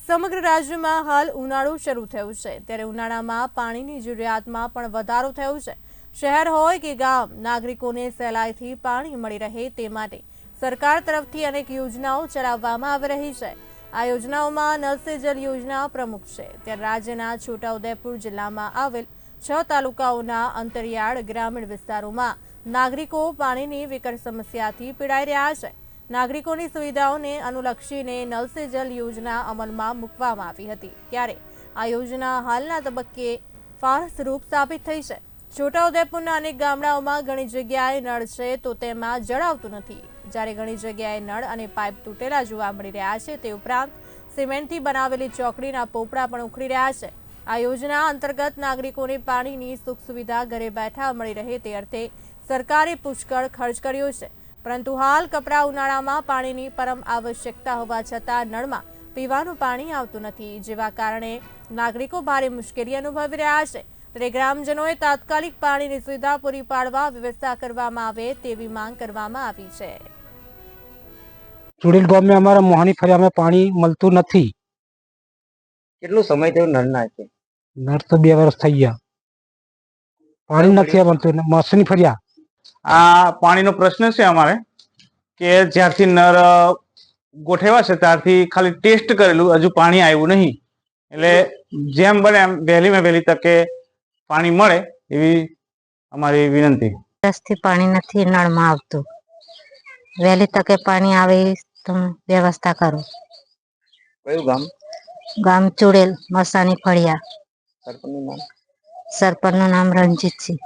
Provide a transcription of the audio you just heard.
સમગ્ર રાજ્યમાં હાલ ઉનાળો શરૂ થયો છે, ત્યારે ઉનાળામાં પાણીની જરૂરિયાતમાં પણ વધારો થયો છે। શહેર હોય કે ગામ, નાગરિકોને સહેલાઈથી પાણી મળી રહે તે માટે સરકાર તરફથી અનેક યોજનાઓ ચલાવવામાં આવી રહી છે। આ યોજનાઓમાં નલ સે જલ યોજના પ્રમુખ છે। ત્યારે રાજ્યના છોટાઉદેપુર જિલ્લામાં આવેલ 6 તાલુકાઓના અંતરિયાળ ગ્રામીણ વિસ્તારોમાં નાગરિકો પાણીની વિકટ સમસ્યાથી પીડાઈ રહ્યા છે। નાગરિકોની સુવિધાઓને અનુલક્ષીને નલ સે જલ યોજના અમલમાં મૂકવામાં આવી હતી, ત્યારે આ યોજના હાલના તબક્કે ફાળસ્વરૂપ સાબિત થઈ છે। છોટાઉદેપુરના અનેક ગામડાઓમાં ઘણી જગ્યાએ નળ છે તો તેમાં જળ આવતું નથી, જ્યારે ઘણી જગ્યાએ નળ અને પાઇપ તૂટેલા જોવા મળી રહ્યા છે। તે ઉપરાંત સિમેન્ટથી બનાવેલી ચોકડીના પોપડા પણ ઉખડી રહ્યા છે। આ યોજના અંતર્ગત નાગરિકોને પાણીની સુખ સુવિધા ઘરે બેઠા મળી રહે તે અર્થે સરકારે પુષ્કળ ખર્ચ કર્યો છે, પરંતુ હાલ કપરા ઉનાળામાં પાણીની પરમ આવશ્યકતા હોવા છતાં નળમાં પીવાનું પાણી આવતું નથી, જેવા કારણે નાગરિકો ભારે મુશ્કેલી અનુભવી રહ્યા છે। ત્યારે ગ્રામજનોએ તાત્કાલિક પાણીની સુવિધા પૂરી પાડવા વ્યવસ્થા કરવામાં આવે તેવી માંગ કરવામાં આવી છે। चुड़ेल गांव में हमारा मोहानी फरिया में पानी મળતું નથી। કેટલો સમય થયો નળ નાખે? નળ તો 2 વર્ષ થઈ ગયા, પાણી નથી આવતું। મોસની ફરિયા આ પાણીનો પ્રશ્ન છે અમારે કે જ્યારથી નળ ગોઠવ્યા છે ત્યારથી ખાલી ટેસ્ટ કરેલું, હજુ પાણી આવ્યું નહીં। એટલે જેમ બને એમ વહેલીમાં વહેલી તકે પાણી મળે એવી અમારી વિનંતી। વર્ષથી પાણી નથી નળમાં આવતું, વહેલી તકે પાણી આવે તમે વ્યવસ્થા કરો। કયું ગામ? ગામ ચુડેલ, મસાની ફળિયા। સરપંચનું નામ? સરપંચનું નામ રણજીતસિંહ।